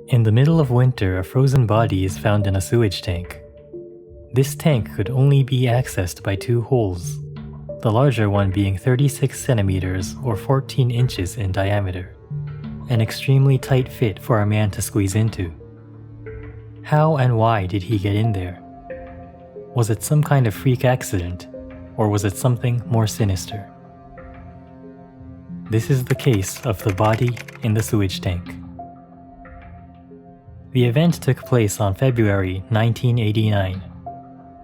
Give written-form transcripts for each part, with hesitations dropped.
In the middle of winter, a frozen body is found in a sewage tank. This tank could only be accessed by two holes, the larger one being 36 centimeters or 14 inches in diameter, an extremely tight fit for a man to squeeze into. How and why did he get in there? Was it some kind of freak accident, or was it something more sinister? This is the case of the body in the sewage tank. The event took place on February 1989,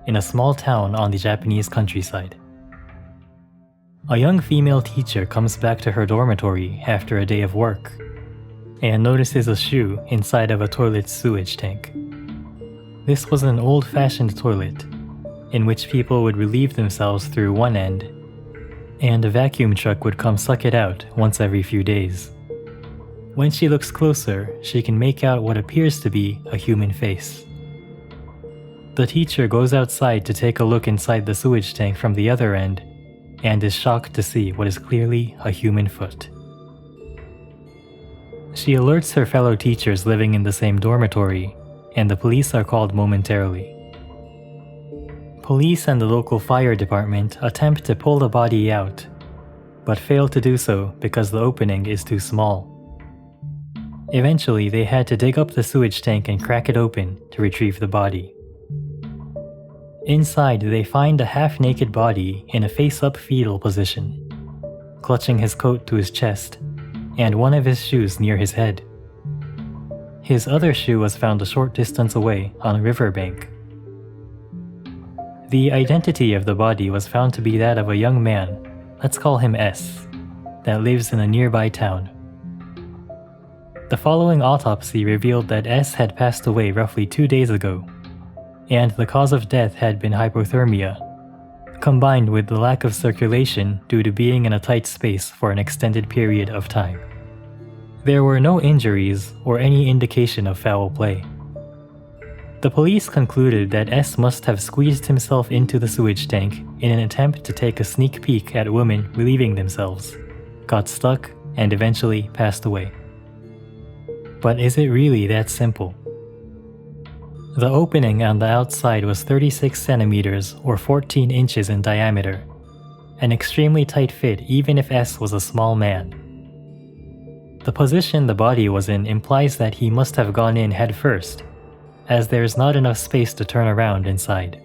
in a small town on the Japanese countryside. A young female teacher comes back to her dormitory after a day of work and notices a shoe inside of a toilet's sewage tank. This was an old-fashioned toilet, in which people would relieve themselves through one end, and a vacuum truck would come suck it out once every few days. When she looks closer, she can make out what appears to be a human face. The teacher goes outside to take a look inside the sewage tank from the other end, and is shocked to see what is clearly a human foot. She alerts her fellow teachers living in the same dormitory, and the police are called momentarily. Police and the local fire department attempt to pull the body out, but fail to do so because the opening is too small. Eventually, they had to dig up the sewage tank and crack it open to retrieve the body. Inside, they find a half-naked body in a face-up fetal position, clutching his coat to his chest, and one of his shoes near his head. His other shoe was found a short distance away on a riverbank. The identity of the body was found to be that of a young man, let's call him S, that lives in a nearby town. The following autopsy revealed that S had passed away roughly 2 days ago, and the cause of death had been hypothermia, combined with the lack of circulation due to being in a tight space for an extended period of time. There were no injuries or any indication of foul play. The police concluded that S must have squeezed himself into the sewage tank in an attempt to take a sneak peek at women relieving themselves, got stuck, and eventually passed away. But is it really that simple? The opening on the outside was 36 centimeters or 14 inches in diameter, an extremely tight fit even if S was a small man. The position the body was in implies that he must have gone in head first, as there is not enough space to turn around inside.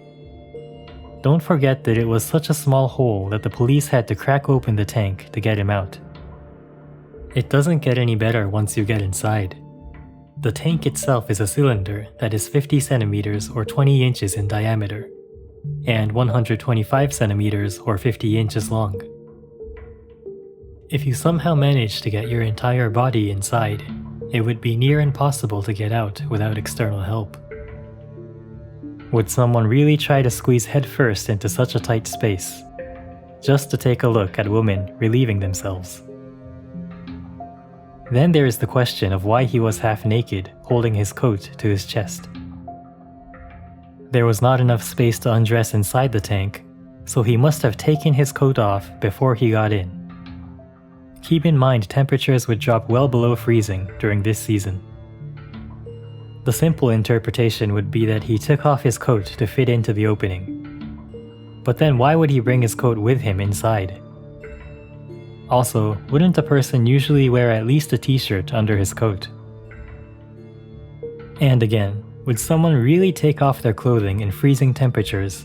Don't forget that it was such a small hole that the police had to crack open the tank to get him out. It doesn't get any better once you get inside. The tank itself is a cylinder that is 50 centimeters or 20 inches in diameter, and 125 centimeters or 50 inches long. If you somehow manage to get your entire body inside, it would be near impossible to get out without external help. Would someone really try to squeeze headfirst into such a tight space, just to take a look at women relieving themselves? Then there is the question of why he was half naked, holding his coat to his chest. There was not enough space to undress inside the tank, so he must have taken his coat off before he got in. Keep in mind temperatures would drop well below freezing during this season. The simple interpretation would be that he took off his coat to fit into the opening. But then why would he bring his coat with him inside? Also, wouldn't a person usually wear at least a t-shirt under his coat? And again, would someone really take off their clothing in freezing temperatures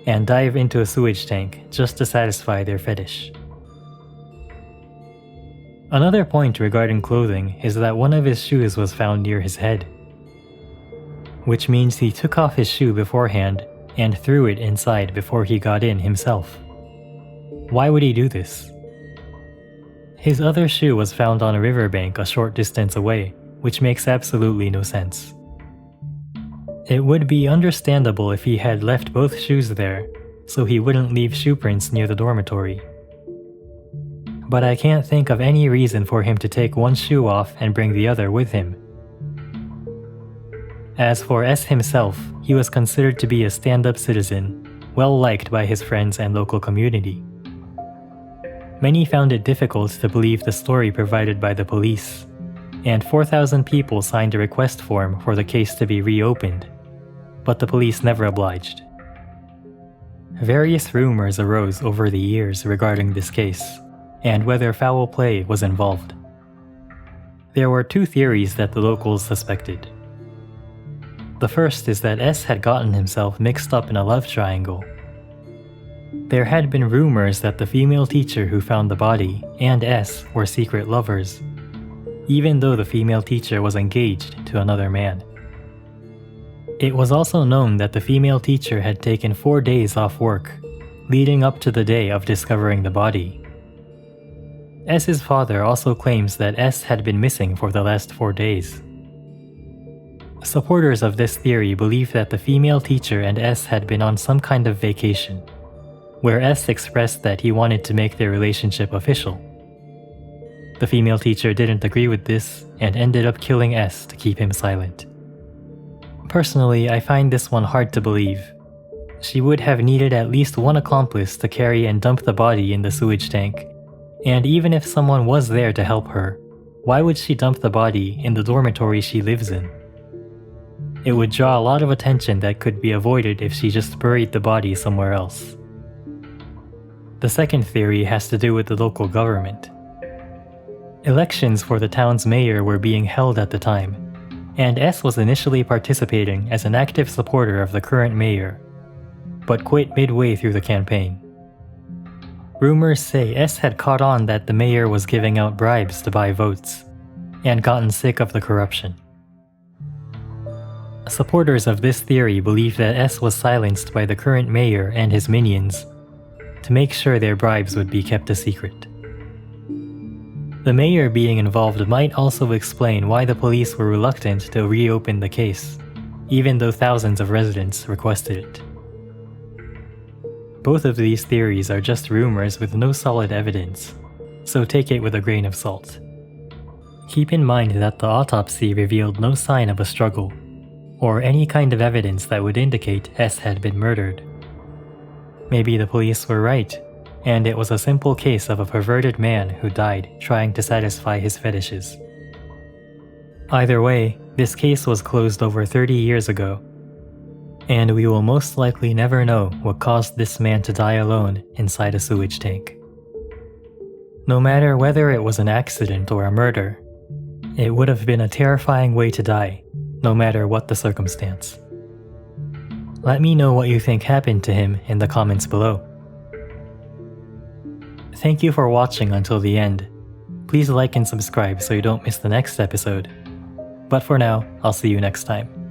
and dive into a sewage tank just to satisfy their fetish? Another point regarding clothing is that one of his shoes was found near his head, which means he took off his shoe beforehand and threw it inside before he got in himself. Why would he do this? His other shoe was found on a riverbank a short distance away, which makes absolutely no sense. It would be understandable if he had left both shoes there, so he wouldn't leave shoe prints near the dormitory. But I can't think of any reason for him to take one shoe off and bring the other with him. As for S himself, he was considered to be a stand-up citizen, well liked by his friends and local community. Many found it difficult to believe the story provided by the police, and 4,000 people signed a request form for the case to be reopened, but the police never obliged. Various rumors arose over the years regarding this case, and whether foul play was involved. There were two theories that the locals suspected. The first is that S had gotten himself mixed up in a love triangle. There had been rumors that the female teacher who found the body and S were secret lovers, even though the female teacher was engaged to another man. It was also known that the female teacher had taken 4 days off work, leading up to the day of discovering the body. S's father also claims that S had been missing for the last 4 days. Supporters of this theory believe that the female teacher and S had been on some kind of vacation, where S expressed that he wanted to make their relationship official. The female teacher didn't agree with this and ended up killing S to keep him silent. Personally, I find this one hard to believe. She would have needed at least one accomplice to carry and dump the body in the sewage tank, and even if someone was there to help her, why would she dump the body in the dormitory she lives in? It would draw a lot of attention that could be avoided if she just buried the body somewhere else. The second theory has to do with the local government. Elections for the town's mayor were being held at the time, and S was initially participating as an active supporter of the current mayor, but quit midway through the campaign. Rumors say S had caught on that the mayor was giving out bribes to buy votes, and gotten sick of the corruption. Supporters of this theory believe that S was silenced by the current mayor and his minions to make sure their bribes would be kept a secret. The mayor being involved might also explain why the police were reluctant to reopen the case, even though thousands of residents requested it. Both of these theories are just rumors with no solid evidence, so take it with a grain of salt. Keep in mind that the autopsy revealed no sign of a struggle, or any kind of evidence that would indicate S had been murdered. Maybe the police were right, and it was a simple case of a perverted man who died trying to satisfy his fetishes. Either way, this case was closed over 30 years ago, and we will most likely never know what caused this man to die alone inside a sewage tank. No matter whether it was an accident or a murder, it would have been a terrifying way to die, no matter what the circumstance. Let me know what you think happened to him in the comments below. Thank you for watching until the end. Please like and subscribe so you don't miss the next episode. But for now, I'll see you next time.